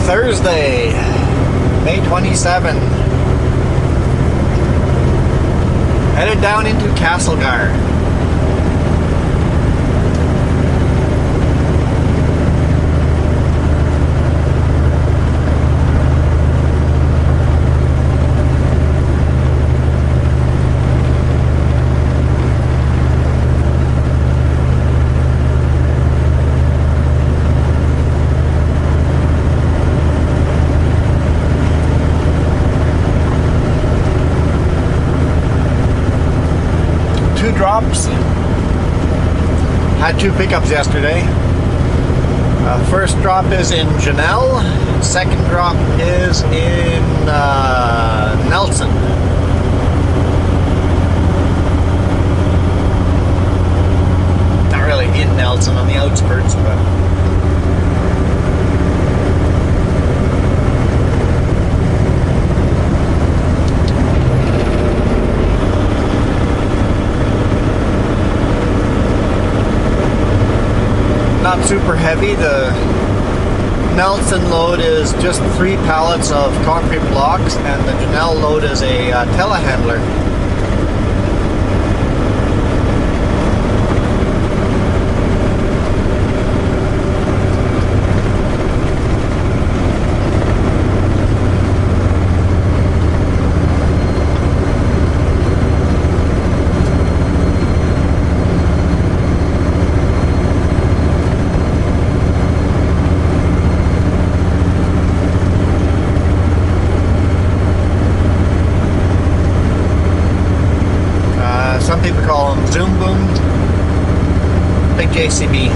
Thursday, May 27. Headed down into Castlegar. Drops. Had 2 pickups yesterday. First drop is in Janelle. Second drop is in Nelson. Not really in Nelson, on the outskirts, but not super heavy. The Nelson load is just 3 pallets of concrete blocks, and the Janelle load is a telehandler. Some people call them Zoom Boom, big JCB.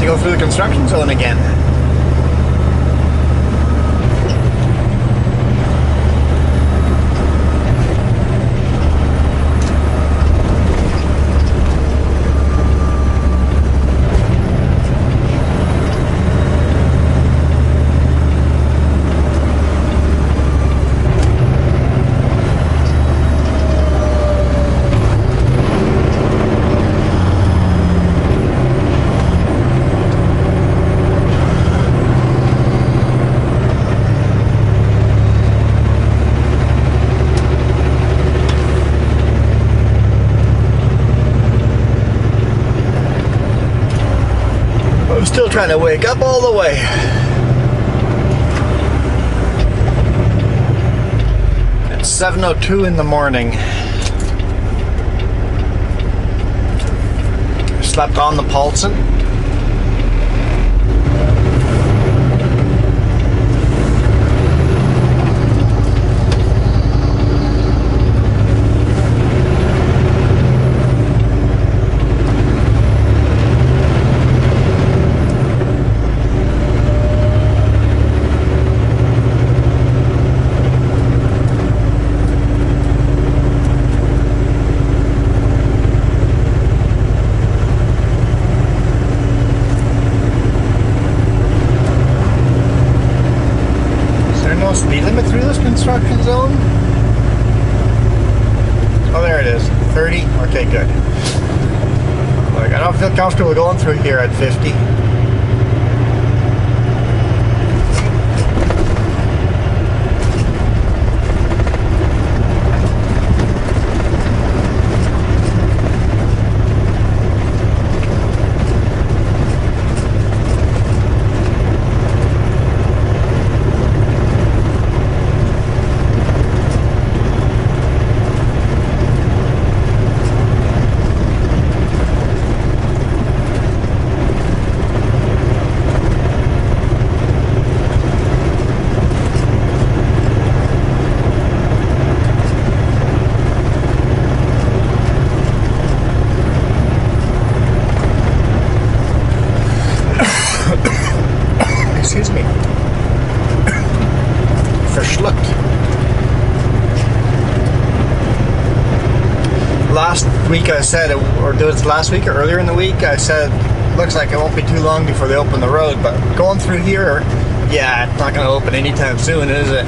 Go through the construction zone again. I'm still trying to wake up all the way. It's 7:02 in the morning. Slept on the Paulson. Speed limit through this construction zone? Oh, there it is. 30? Okay, good. Like, I don't feel comfortable going through here at 50. last week I said, or it was last week or earlier in the week, I said, looks like it won't be too long before they open the road, but going through here, yeah, it's not going to open anytime soon, is it?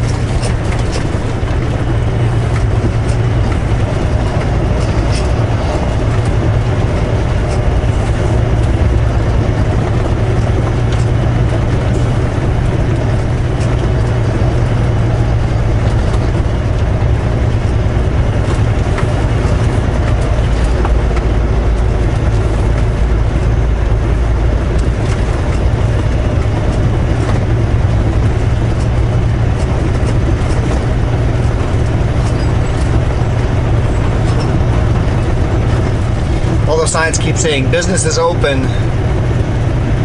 Signs keep saying business is open,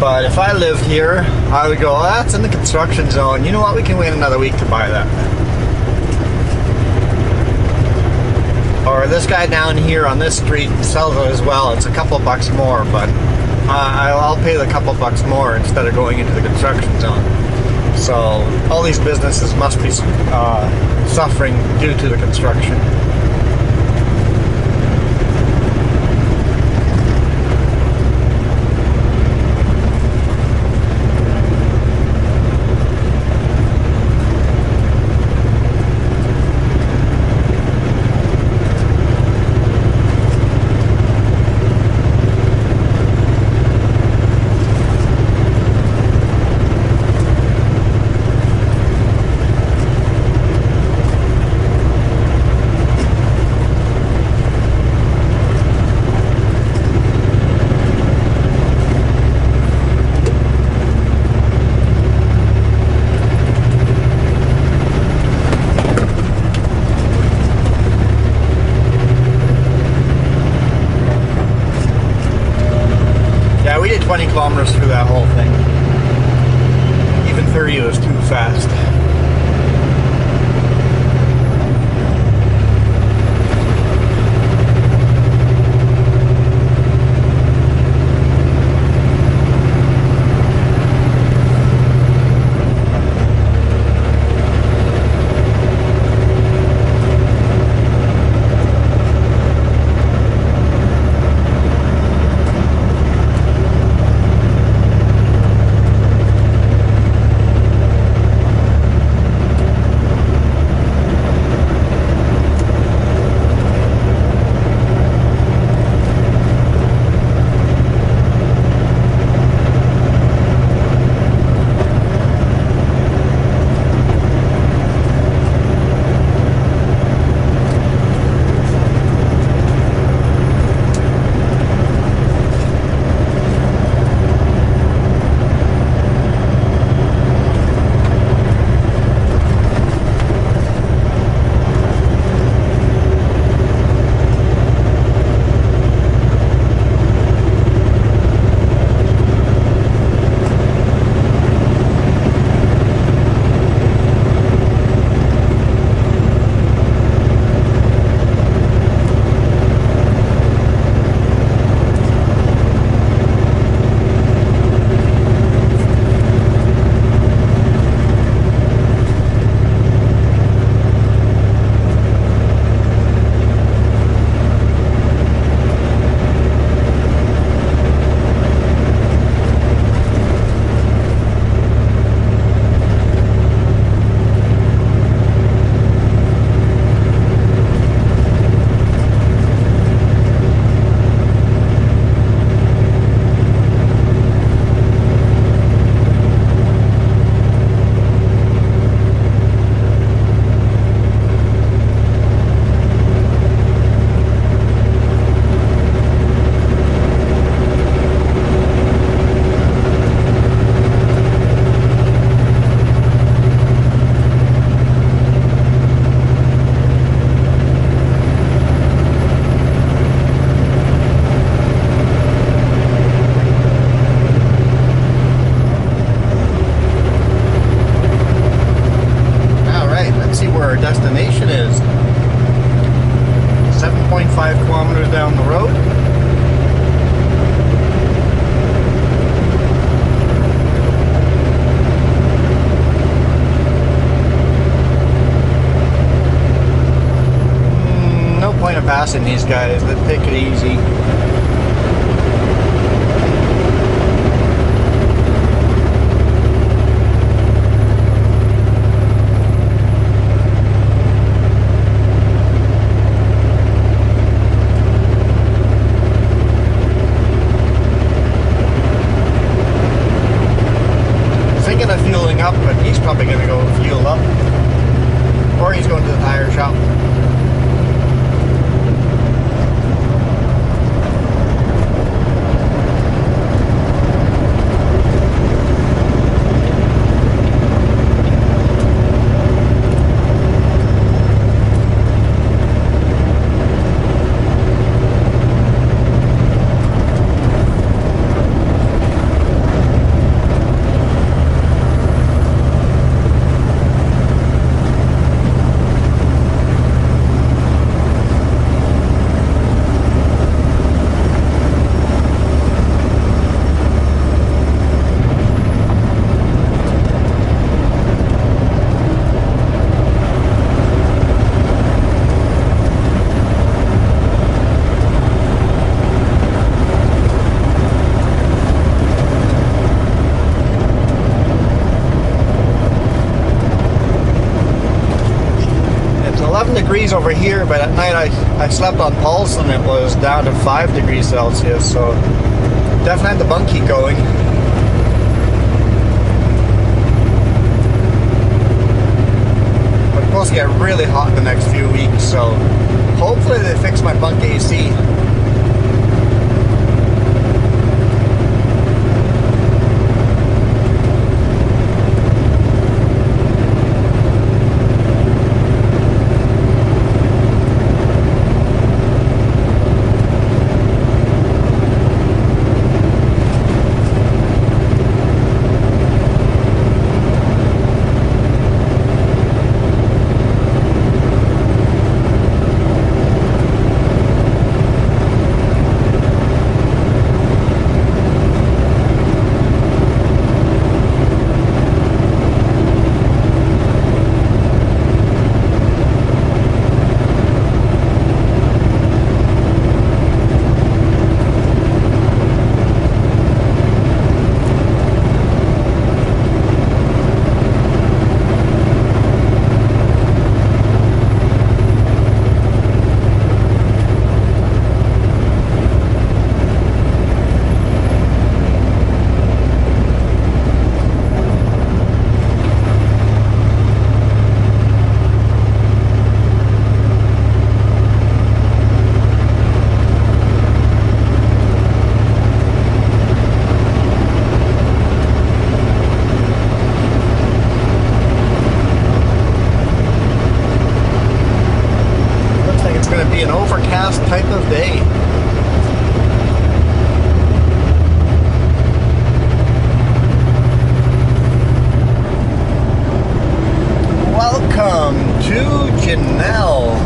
but if I lived here, I would go, oh, that's in the construction zone. You know what? We can wait another week to buy that. Or this guy down here on this street sells it as well. It's a couple bucks more, but I'll pay the couple bucks more instead of going into the construction zone. So all these businesses must be suffering due to the construction. We did 20 kilometers through that whole thing. Even 30 was too fast. harassing these guys. They take it easy. Thinking of fueling up, but he's probably going to go fuel up. Or he's going to the tire shop. Degrees over here, but at night I slept on pulse and it was down to 5 degrees Celsius, so definitely had the bunk heat going. We're supposed to get really hot in the next few weeks, so hopefully they fix my bunk AC. An overcast type of day. Welcome to Janelle,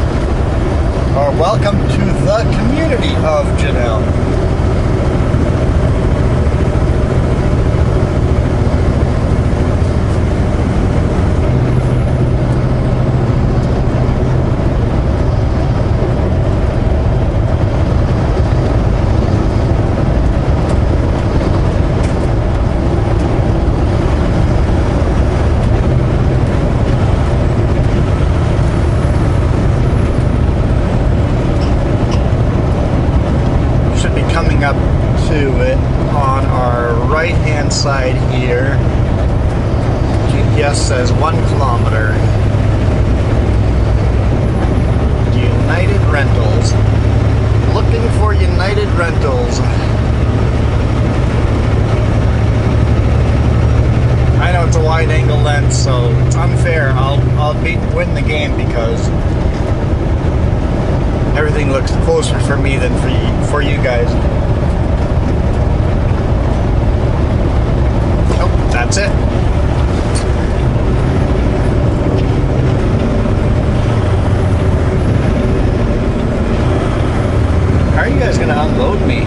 or welcome to the community of Janelle. Up to it on our right hand side here. GPS says 1 kilometer. United Rentals. Looking for United Rentals. I know it's a wide angle lens, so it's unfair. I'll win the game because everything looks closer for me than for you guys. That's it. How are you guys going to unload me?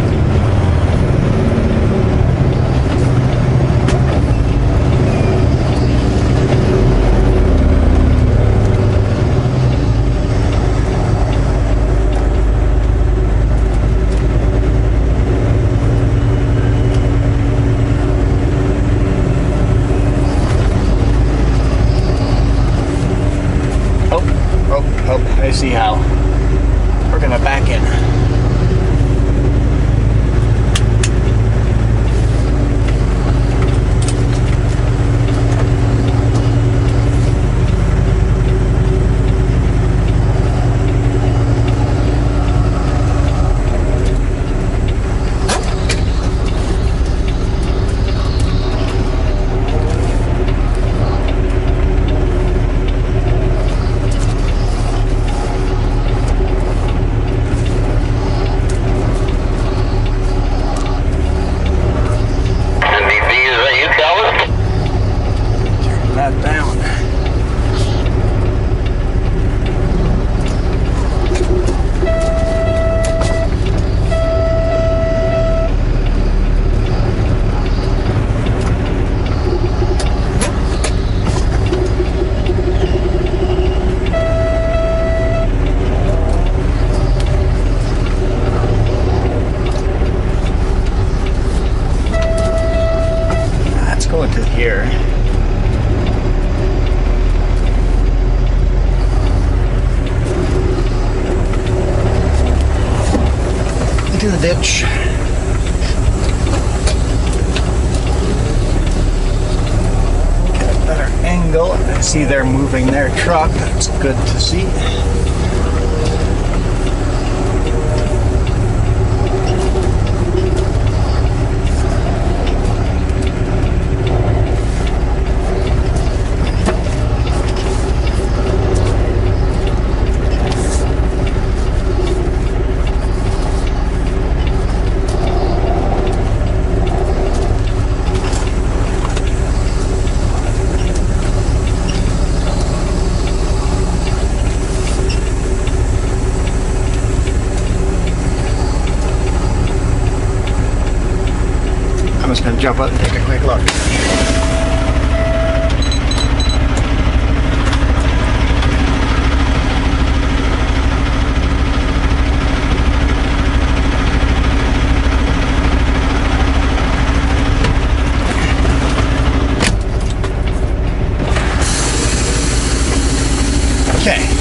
here. Into the ditch. Get a better angle. I see they're moving their truck. That's good to see. I'm just going to jump out and take a quick look. Okay.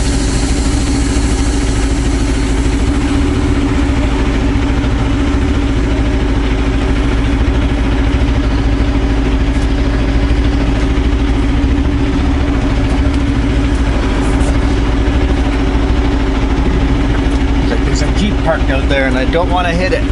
Parked out there and I don't want to hit it.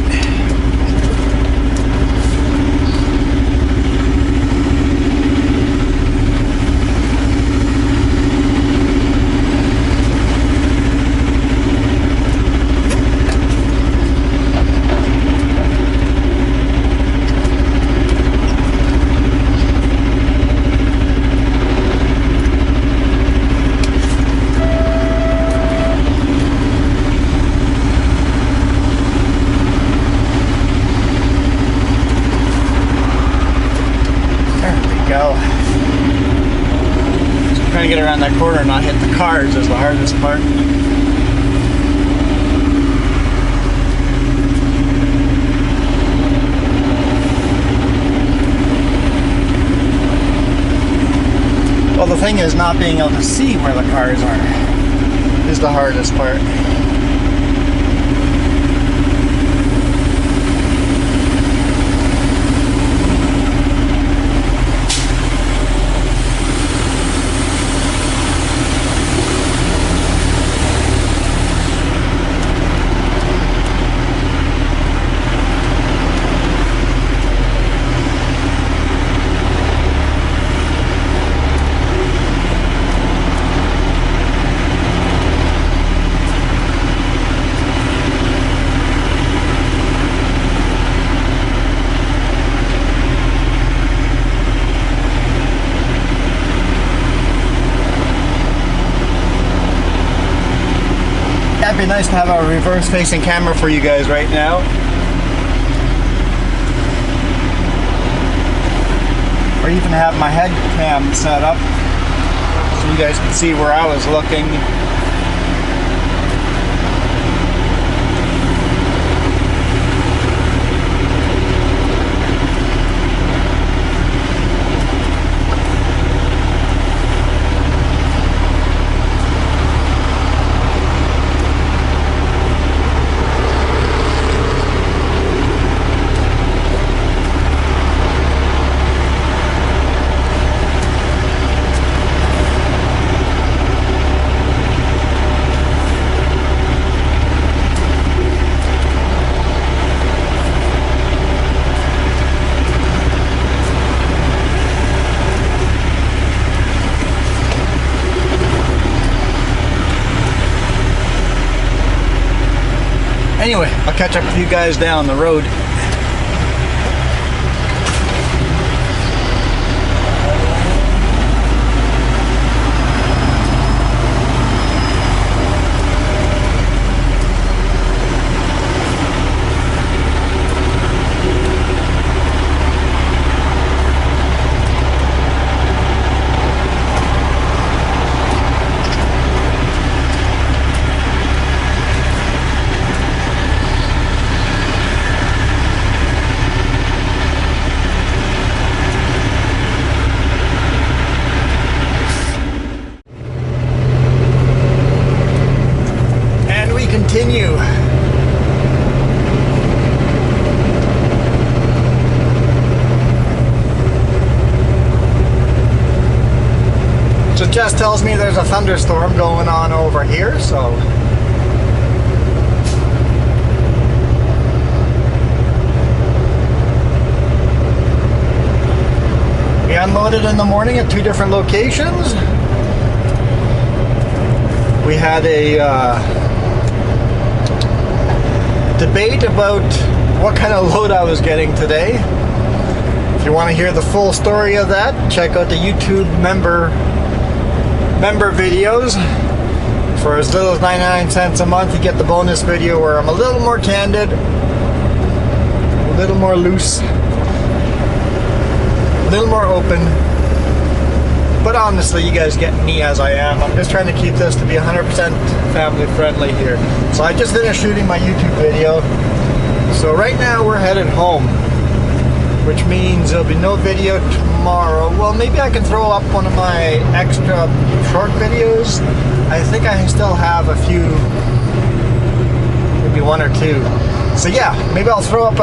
Trying to get around that corner and not hit the cars is the hardest part. Well, the thing is, not being able to see where the cars are is the hardest part. It'd be nice to have a reverse facing camera for you guys right now. Or even have my head cam set up so you guys can see where I was looking. Anyway, I'll catch up with you guys down the road. tells me there's a thunderstorm going on over here, so we unloaded in the morning at 2 different locations. We had a debate about what kind of load I was getting today. If you want to hear the full story of that, check out the YouTube member videos. For as little as 99 cents a month, you get the bonus video where I'm a little more candid, a little more loose, a little more open. But honestly, you guys get me as I am. I'm just trying to keep this to be 100% family friendly here. So I just finished shooting my YouTube video. So right now we're headed home, which means there'll be no video tomorrow. Well, maybe I can throw up one of my extra short videos. I think I still have a few, maybe 1 or 2. So yeah, maybe I'll throw up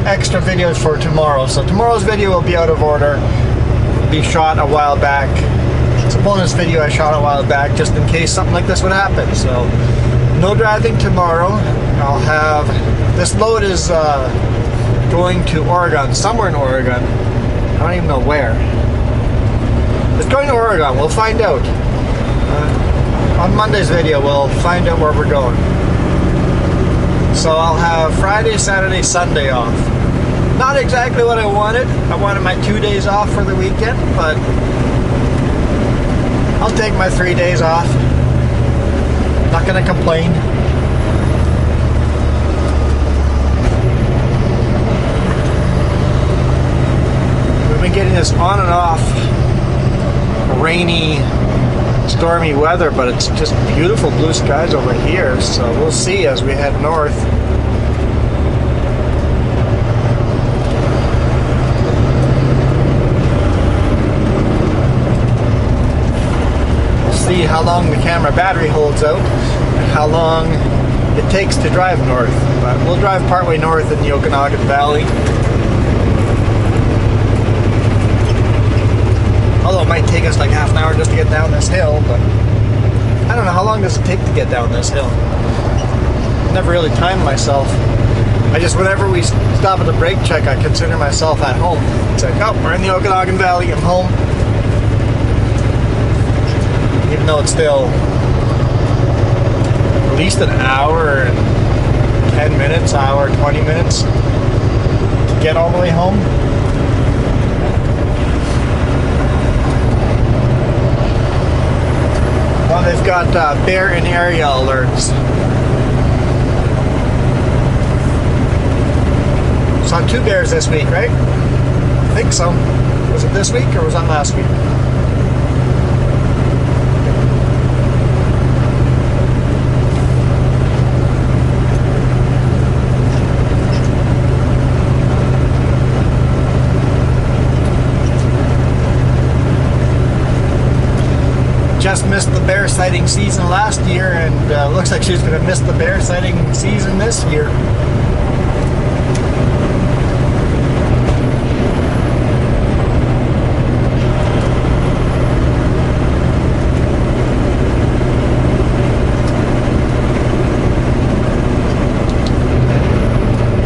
extra videos for tomorrow. So tomorrow's video will be out of order. It'll be shot a while back. It's a bonus video I shot a while back just in case something like this would happen. So no driving tomorrow. I'll have, this load is going to Oregon, somewhere in Oregon. I don't even know where. It's going to Oregon, we'll find out. On Monday's video, we'll find out where we're going. So I'll have Friday, Saturday, Sunday off. Not exactly what I wanted. I wanted my 2 days off for the weekend, but I'll take my 3 days off. Not gonna complain. Getting this on and off rainy, stormy weather, but it's just beautiful blue skies over here, so we'll see as we head north. We'll see how long the camera battery holds out and how long it takes to drive north, but we'll drive partway north in the Okanagan Valley. Although it might take us like half an hour just to get down this hill, but I don't know, how long does it take to get down this hill? I never really timed myself. I just, whenever we stop at the brake check, I consider myself at home. It's like, oh, we're in the Okanagan Valley, I'm home. Even though it's still at least an hour and 10 minutes, hour, 20 minutes to get all the way home. Well, they've got bear and area alerts. Saw 2 bears this week, right? I think so. Was it this week or was that last week? Just missed the bear sighting season last year, and looks like she's going to miss the bear sighting season this year.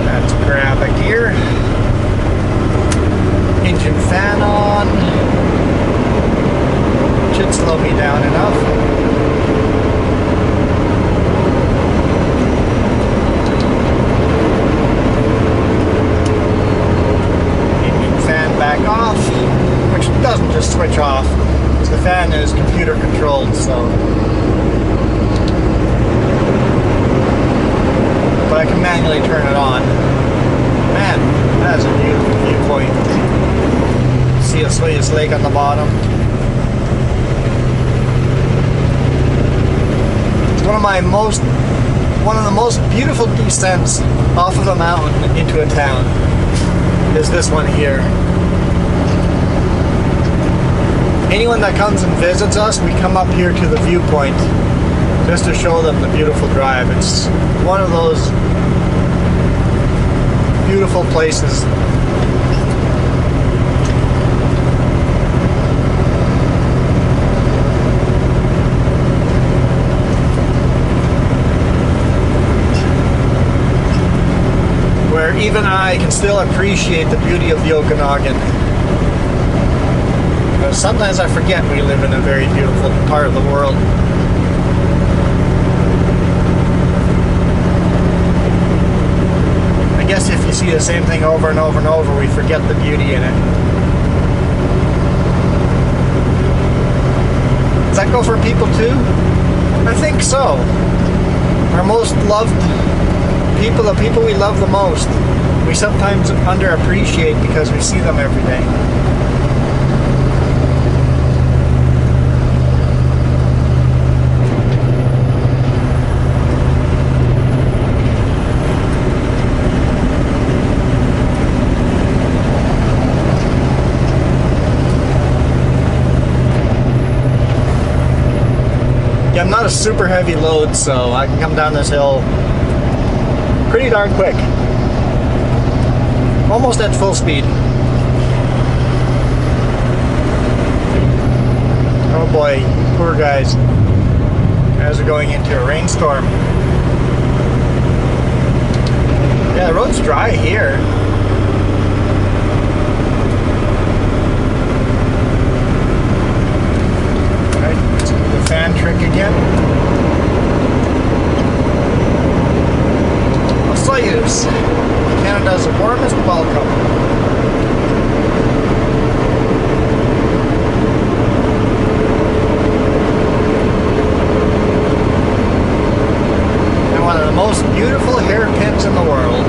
Let's grab a gear. Engine fan on. Should slow me down enough. Engine fan back off, which doesn't just switch off, because the fan is computer controlled, so. But I can manually turn it on. Man, that is a beautiful viewpoint. See Osoyoos Lake on the bottom. One of the most beautiful descents off of a mountain into a town is this one here. Anyone that comes and visits us, we come up here to the viewpoint just to show them the beautiful drive. It's one of those beautiful places. where even I can still appreciate the beauty of the Okanagan. Sometimes I forget we live in a very beautiful part of the world. I guess if you see the same thing over and over and over, we forget the beauty in it. Does that go for people too? I think so. Our most loved people, the people we love the most, we sometimes underappreciate because we see them every day. I'm not a super heavy load, so I can come down this hill pretty darn quick. Almost at full speed. Oh boy, poor guys. Guys are going into a rainstorm. Yeah, the road's dry here. Fan trick again. Osoyoos, Canada's warmest welcome. And one of the most beautiful hairpins in the world.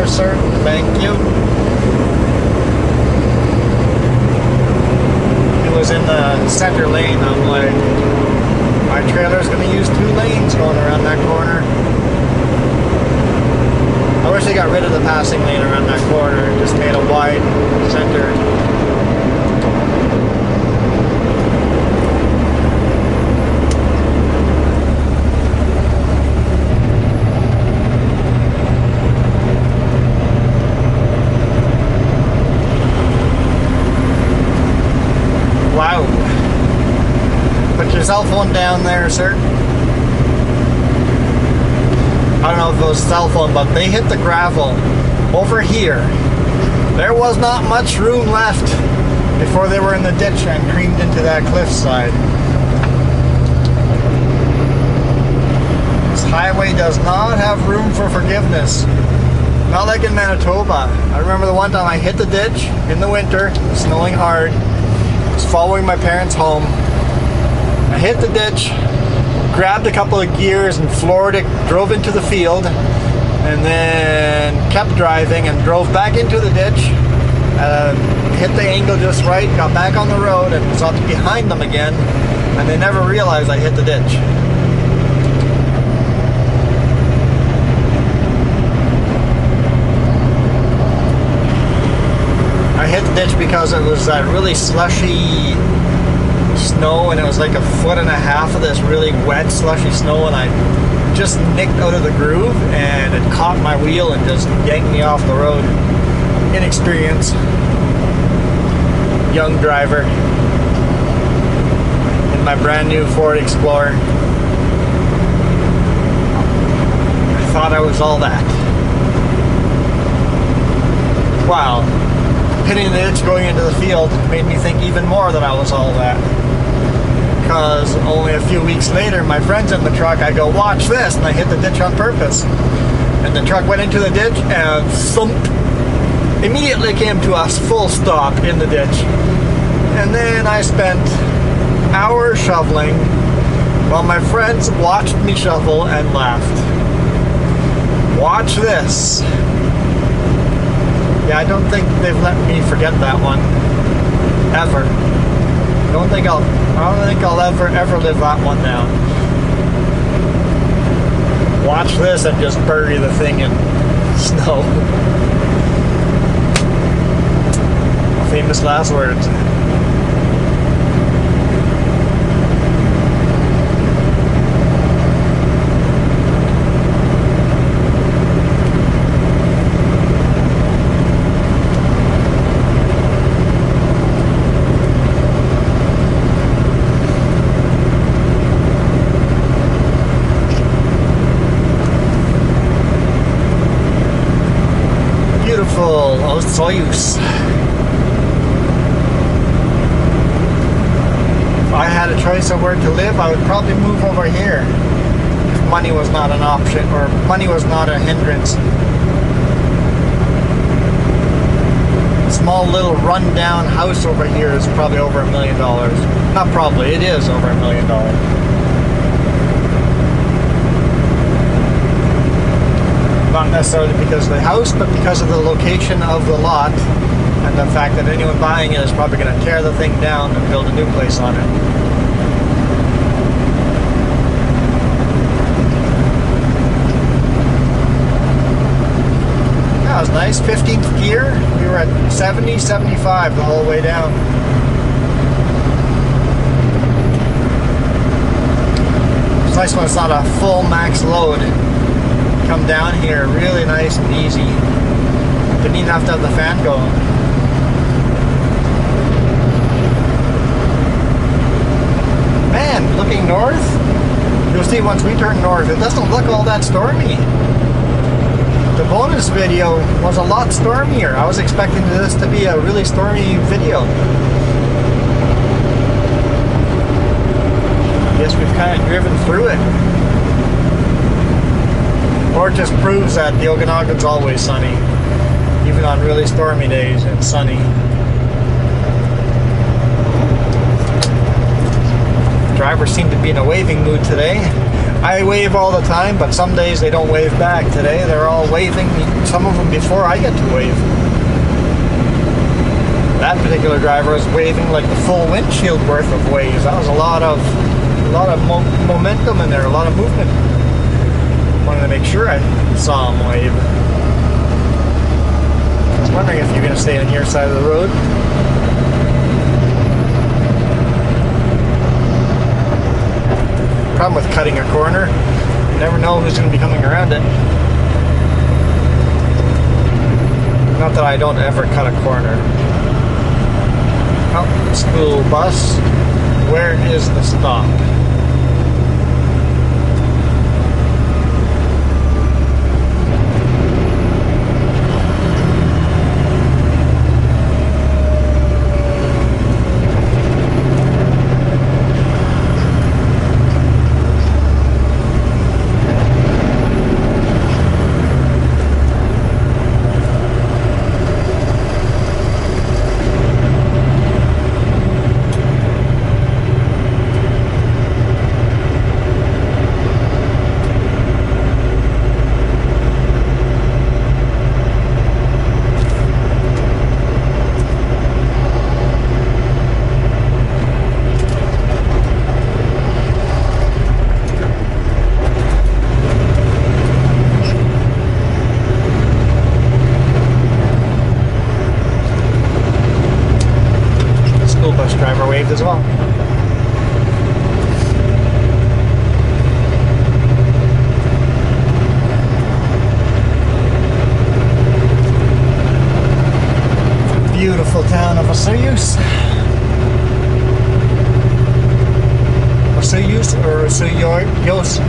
Sir, thank you. It was in the center lane. I'm like, my trailer's going to use 2 lanes going around that corner. I wish they got rid of the passing lane around that corner and just made a wide center. Wow. Put your cell phone down there, sir. I don't know if it was cell phone, but they hit the gravel over here. There was not much room left before they were in the ditch and creamed into that cliffside. This highway does not have room for forgiveness. Not like in Manitoba. I remember the one time I hit the ditch in the winter, snowing hard. I was following my parents home. I hit the ditch, grabbed a couple of gears and floored it, drove into the field, and then kept driving and drove back into the ditch, hit the angle just right, got back on the road and was behind them again, and they never realized I hit the ditch. I hit the ditch because it was that really slushy snow, and it was like 1.5 feet of this really wet slushy snow, and I just nicked out of the groove and it caught my wheel and just yanked me off the road. Inexperienced young driver. my brand new Ford Explorer. I thought I was all that. Wow. Hitting the ditch going into the field made me think even more that I was all that. Because only a few weeks later, my friend's in the truck, I go, watch this, and I hit the ditch on purpose. And the truck went into the ditch and thump, immediately came to a full stop in the ditch. And then I spent hours shoveling while my friends watched me shovel and laughed. Watch this. Yeah, I don't think they've let me forget that one. Ever. I don't think I'll ever live that one down. Watch this and just bury the thing in snow. Famous last words. Osoyoos. If I had a choice of where to live, I would probably move over here if money was not an option, or money was not a hindrance. A small little run-down house over here is probably over $1 million. Not probably, it is over $1 million. Not necessarily because of the house, but because of the location of the lot and the fact that anyone buying it is probably going to tear the thing down and build a new place on it. That was nice. 15th gear. We were at 70, 75 the whole way down. It's nice when it's not a full max load. Come down here really nice and easy. Didn't even have to have the fan going. Man, looking north, you'll see once we turn north, it doesn't look all that stormy. The bonus video was a lot stormier. I was expecting this to be a really stormy video. I guess we've kind of driven through it. Or it just proves that the Okanagan's always sunny. Even on really stormy days, it's sunny. Drivers seem to be in a waving mood today. I wave all the time, but some days they don't wave back. Today they're all waving, some of them before I get to wave. That particular driver was waving like the full windshield worth of waves. That was a lot of momentum in there, a lot of movement. Wanted to make sure I saw him wave. I was wondering if you're going to stay on your side of the road. Problem with cutting a corner, you never know who's going to be coming around it. Not that I don't ever cut a corner. Oh, school bus. Where is the stop? Waved as well. Beautiful town of Osoyoos.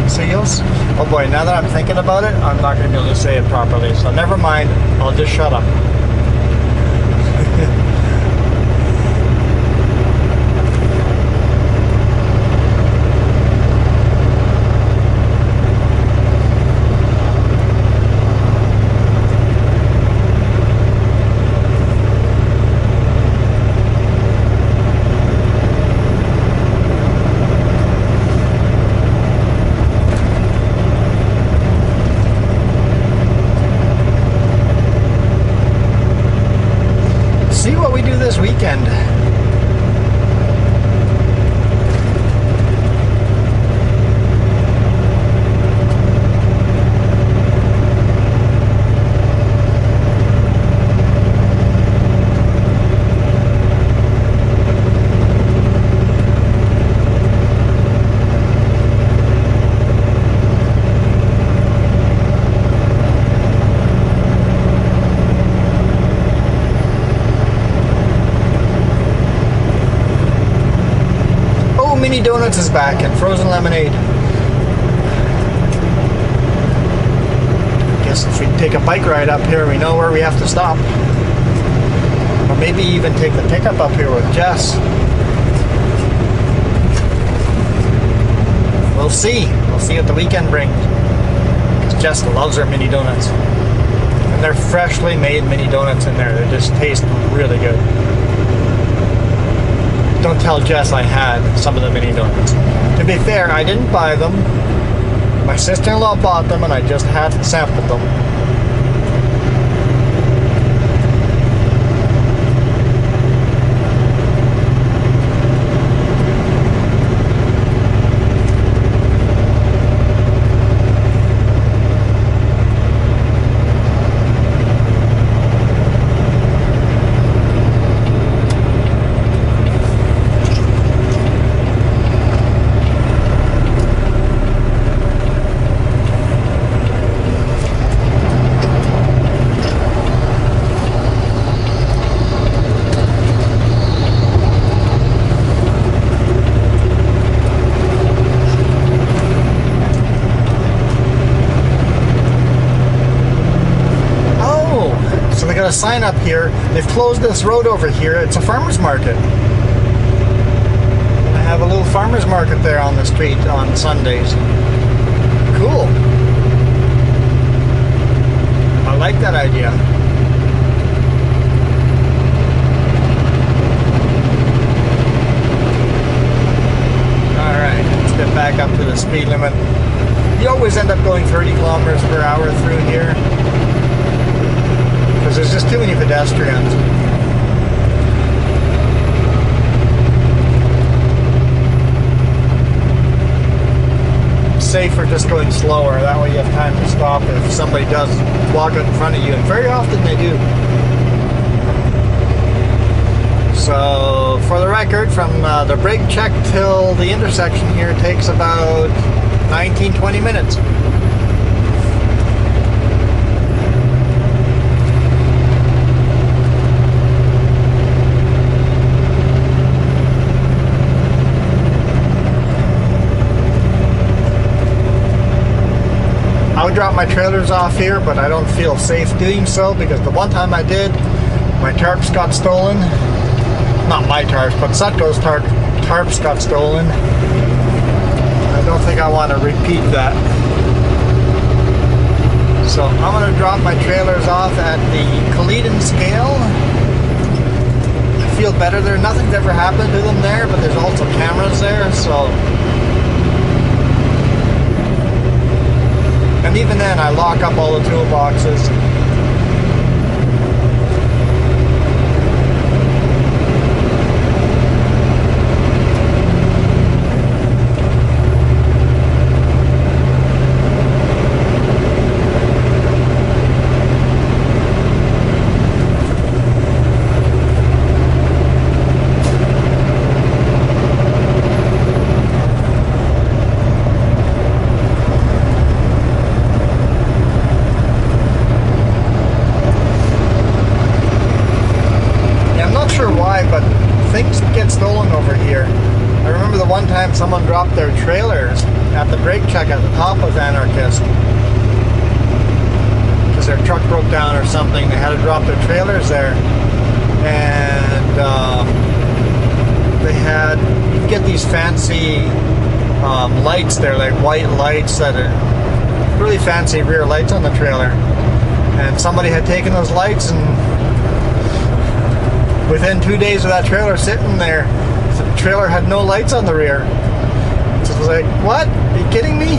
Osoyoos. Oh boy, now that I'm thinking about it, I'm not going to be able to say it properly. So never mind, I'll just shut up. See what we do this weekend. Mini Donuts is back and frozen lemonade. Guess if we take a bike ride up here, we know where we have to stop. Or maybe even take the pickup up here with Jess. We'll see. We'll see what the weekend brings. Because Jess loves her mini donuts. And they're freshly made mini donuts in there. They just taste really good. Don't tell Jess I had some of the mini donuts. To be fair, I didn't buy them. My sister-in-law bought them and I just had sampled them. A sign up here. They've closed this road over here. It's a farmer's market. I have a little farmer's market there on the street on Sundays. Cool. I like that idea. Alright, let's get back up to the speed limit. You always end up going 30 kilometers per hour through here. Because there's just too many pedestrians. Safer just going slower. That way you have time to stop if somebody does walk out in front of you. And very often they do. So, for the record, from the brake check till the intersection here takes about 19-20 minutes. I would drop my trailers off here, but I don't feel safe doing so because the one time I did, my tarps got stolen. Not my tarps, but Sutco's tarps got stolen. I don't think I want to repeat that. So I'm going to drop my trailers off at the Caledon scale. I feel better there. Nothing's ever happened to them there, but there's also cameras there, so... And even then, I lock up all the toolboxes. one time someone dropped their trailers at the brake check at the top of Anarchist because their truck broke down or something. They had to drop their trailers there, and they had, you get these fancy lights there, like white lights that are really fancy rear lights on the trailer, and somebody had taken those lights, and within 2 days of that trailer sitting there, the trailer had no lights on the rear. So it was like, what? Are you kidding me?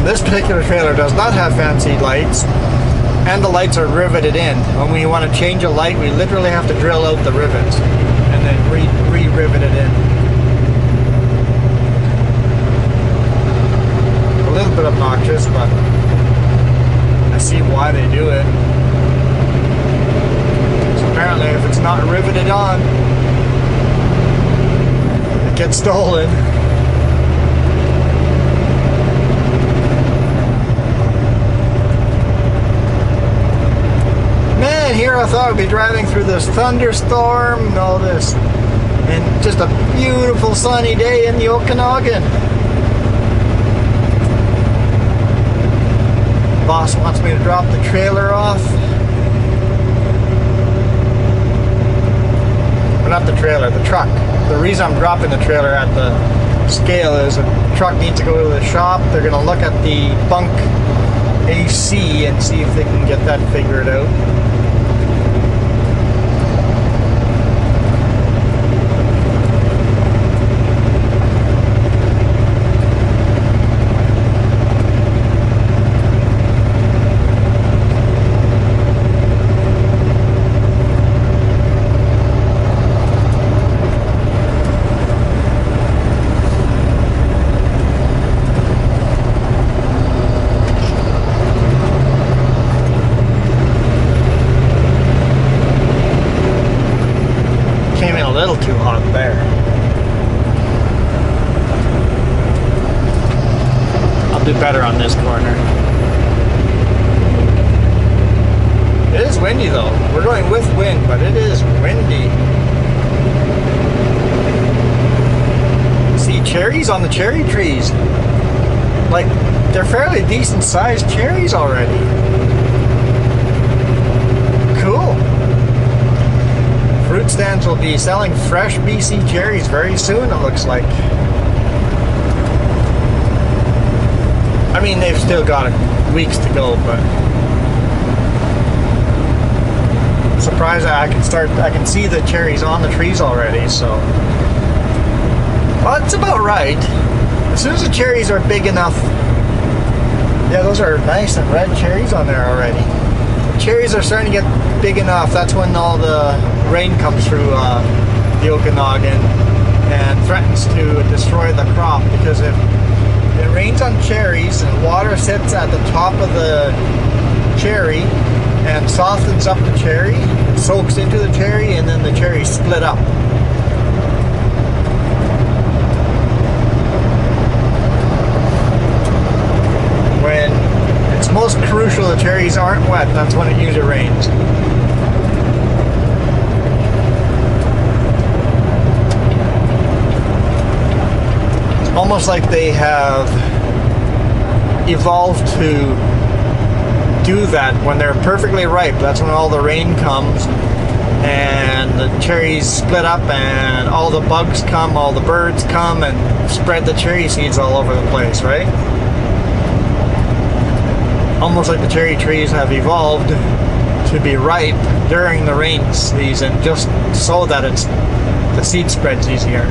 This particular trailer does not have fancy lights, and the lights are riveted in. When we want to change a light, we literally have to drill out the rivets and then re-rivet it in. A little bit obnoxious, but I see why they do it. So apparently if it's not riveted on, it gets stolen. Man, here I thought I'd be driving through this thunderstorm and all this, and just a beautiful sunny day in the Okanagan. Boss wants me to drop the trailer off. Or not the trailer, the truck. The reason I'm dropping the trailer at the scale is the truck needs to go to the shop. They're going to look at the bunk AC and see if they can get that figured out. A little too hot there. I'll do better on this corner. It is windy though. We're going with wind, but it is windy. See cherries on the cherry trees. Like, they're fairly decent sized cherries already. Cool. Fruit stands will be selling fresh BC cherries very soon, it looks like. I mean, they've still got weeks to go, but I'm surprised that I can see the cherries on the trees already, so. Well, that's about right. As soon as the cherries are big enough. Yeah, those are nice and red cherries on there already. The cherries are starting to get big enough. That's when all the rain comes through the Okanagan and threatens to destroy the crop, because if it rains on cherries and water sits at the top of the cherry and softens up the cherry, it soaks into the cherry, and then the cherry split up. When it's most crucial the cherries aren't wet, that's when it usually rains. Almost like they have evolved to do that when they're perfectly ripe. That's when all the rain comes and the cherries split up and all the bugs come, all the birds come and spread the cherry seeds all over the place, right? Almost like the cherry trees have evolved to be ripe during the rain season, just so that the seed spreads easier.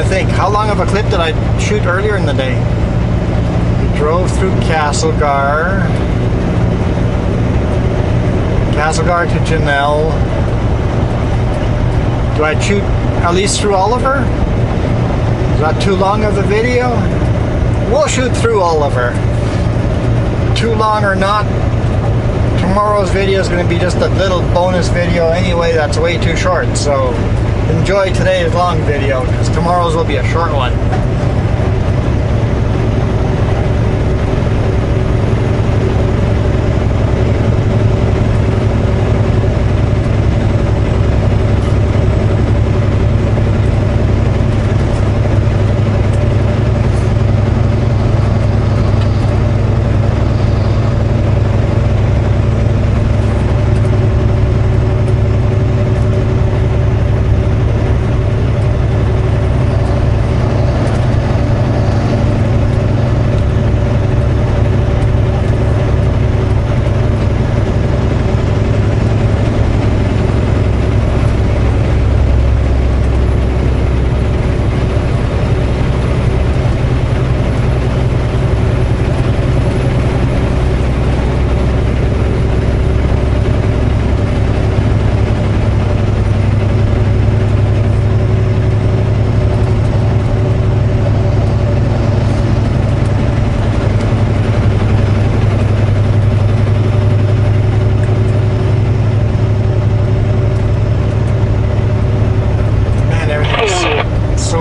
Think, how long of a clip did I shoot earlier in the day? We drove through Castlegar, Castlegar to Janelle. Do I shoot at least through Oliver? Is that too long of a video? We'll shoot through Oliver. Too long or not, tomorrow's video is going to be just a little bonus video anyway that's way too short. So enjoy today's long video because tomorrow's will be a short one.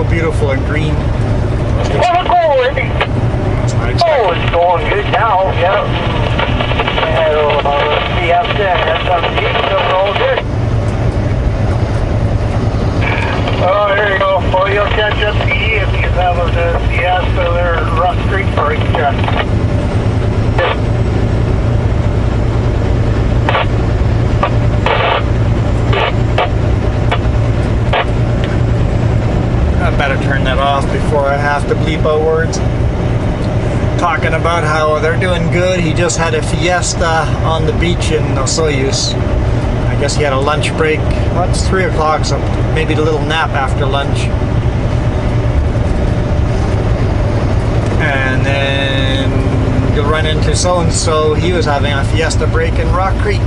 Beautiful and green. Well, it's going good now, yeah. All good. Oh, here you go. Well, you'll catch up to E if you have a Fiesta there at Rock Creek break check. I better turn that off before I have to bleep out words. Talking about how they're doing good. He just had a fiesta on the beach in Osoyoos. I guess he had a lunch break. Well, it's 3 o'clock, so maybe a little nap after lunch. And then you'll run into so-and-so. He was having a fiesta break in Rock Creek.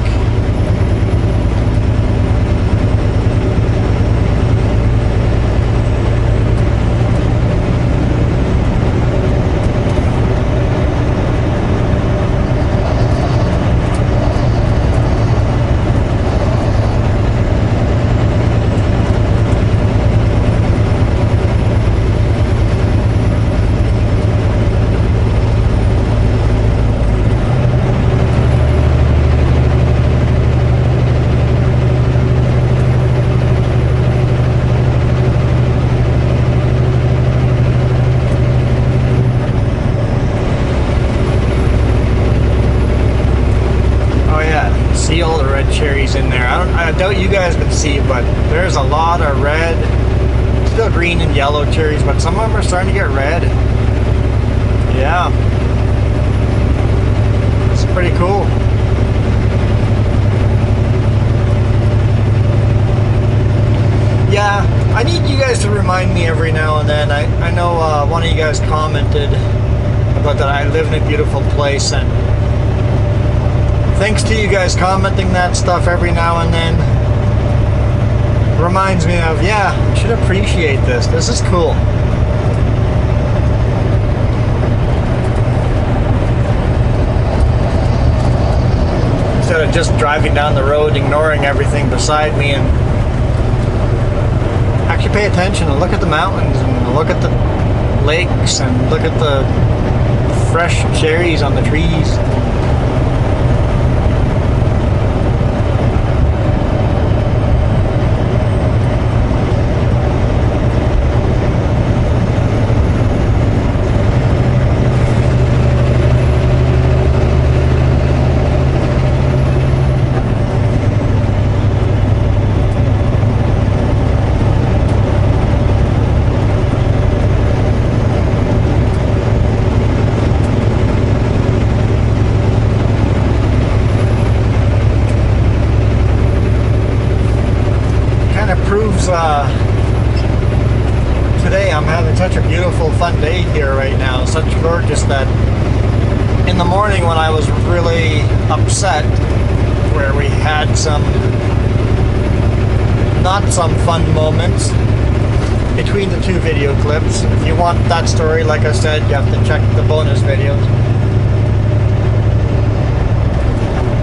See all the red cherries in there. I doubt you guys can see, but there's a lot of red, still green and yellow cherries, but some of them are starting to get red. Yeah, it's pretty cool. Yeah, I need you guys to remind me every now and then. I know one of you guys commented about that I live in a beautiful place, and thanks to you guys commenting that stuff every now and then. Reminds me of, yeah, I should appreciate this. This is cool. Instead of just driving down the road, ignoring everything beside me, and actually pay attention and look at the mountains and look at the lakes and look at the fresh cherries on the trees. Today I'm having such a beautiful, fun day here right now. Such gorgeous that in the morning when I was really upset, where we had some not some fun moments between the two video clips. If you want that story, like I said, you have to check the bonus videos.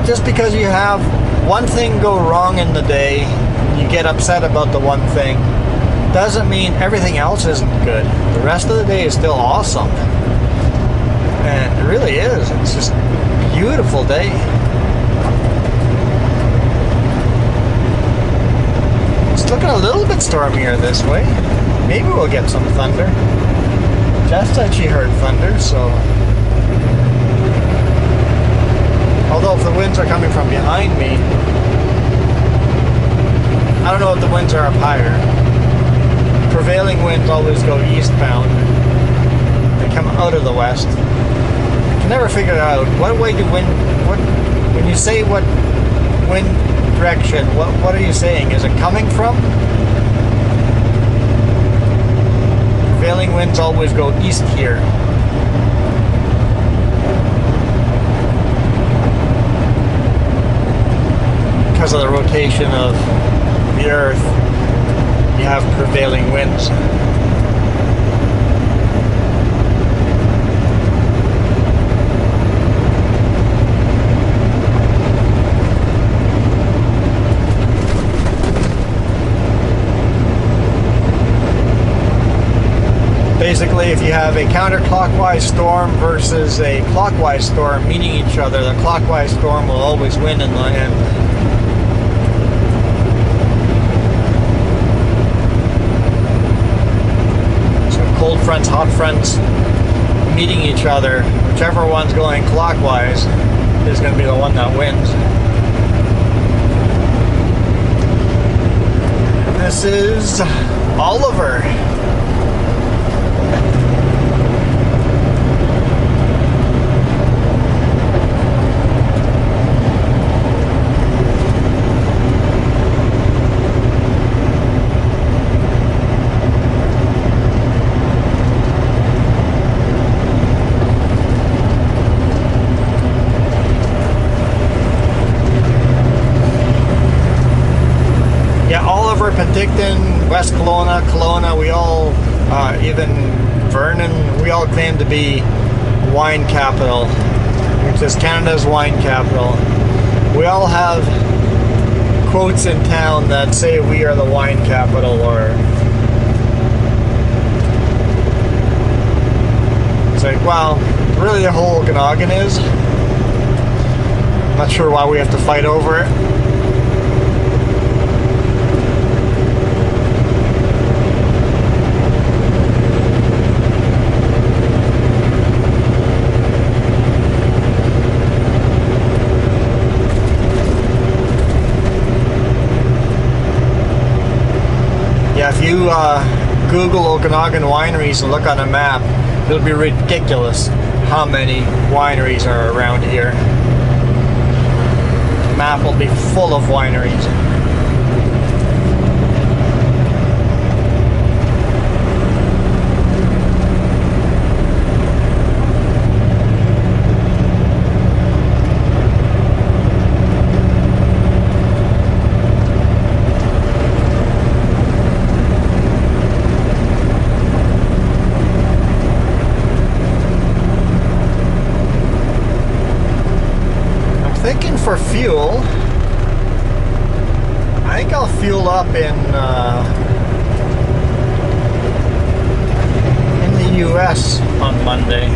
Just because you have one thing go wrong in the day, you get upset about the one thing, doesn't mean everything else isn't good. The rest of the day is still awesome. And it really is. It's just a beautiful day. It's looking a little bit stormier this way. Maybe we'll get some thunder. Jess said she heard thunder, so... Although if the winds are coming from behind me, I don't know if the winds are up higher. Prevailing winds always go eastbound. They come out of the west. I can never figure out what way do wind. When you say what wind direction, what are you saying? Is it coming from? Prevailing winds always go east here. Because of the rotation of the earth, you have prevailing winds. Basically, if you have a counterclockwise storm versus a clockwise storm meeting each other, the clockwise storm will always win in the end. Cold fronts, hot fronts meeting each other, whichever one's going clockwise is going to be the one that wins. This is Oliver. Penticton, West Kelowna, Kelowna, we all, even Vernon, we all claim to be wine capital, which is Canada's wine capital. We all have quotes in town that say we are the wine capital, or it's like, well, really the whole Okanagan is. I'm not sure why we have to fight over it. If you Google Okanagan wineries and look on a map, it'll be ridiculous how many wineries are around here. The map will be full of wineries. For fuel, I think I'll fuel up in the US on Monday.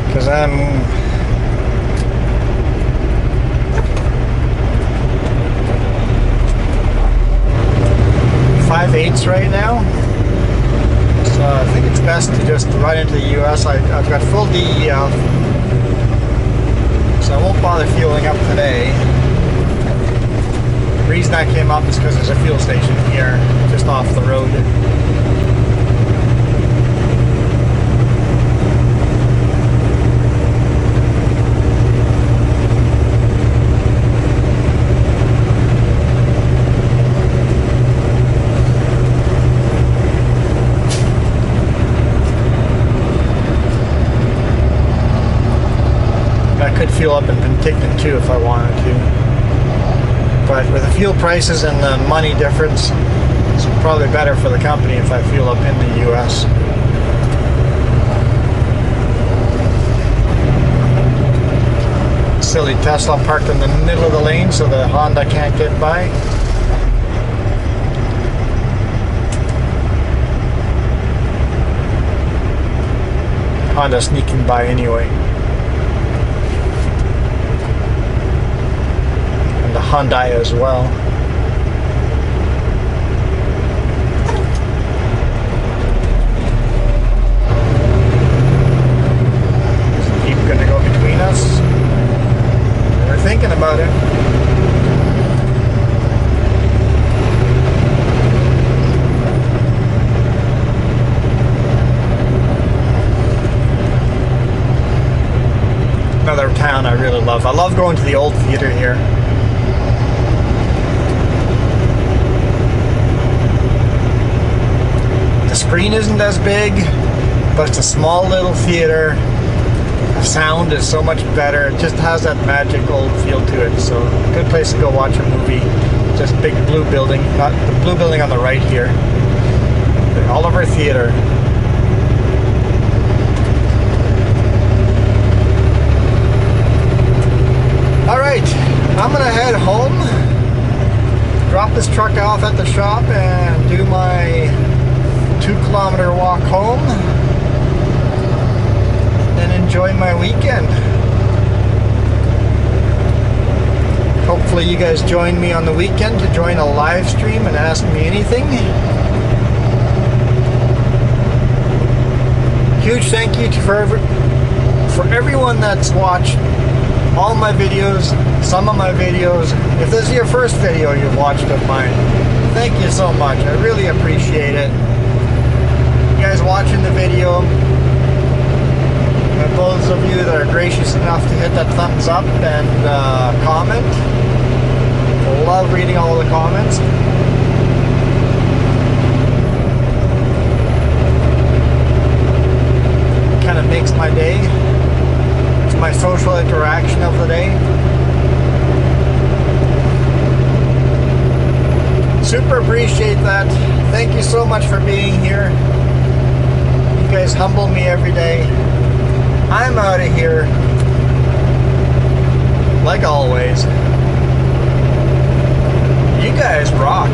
Because I'm 5/8 right now, so I think it's best to just run into the US. I've got full DEF, so I won't bother fueling up today. The reason I came up is because there's a fuel station here, just off the road. fuel up in Penticton too if I wanted to. But with the fuel prices and the money difference, it's probably better for the company if I fuel up in the US. Silly Tesla parked in the middle of the lane so the Honda can't get by. Honda sneaking by anyway. And the Hyundai as well. Is Jeep gonna go between us? We're thinking about it. Another town I really love. I love going to the old theater here. The screen isn't as big, but it's a small little theater. The sound is so much better. It just has that magic old feel to it. So, good place to go watch a movie. Just big blue building. Not the blue building on the right here. The Oliver Theater. Alright, I'm gonna head home, drop this truck off at the shop and do my 2-kilometer walk home and enjoy my weekend. Hopefully you guys join me on the weekend to join a live stream and ask me anything. Huge thank you for everyone that's watched all my videos, some of my videos. If this is your first video you've watched of mine, thank you so much. I really appreciate it. You guys watching the video, and those of you that are gracious enough to hit that thumbs up and comment. I love reading all the comments. Kind of makes my day. My social interaction of the day. Super appreciate that. Thank you so much for being here. You guys humble me every day. I'm out of here. Like always. You guys rock.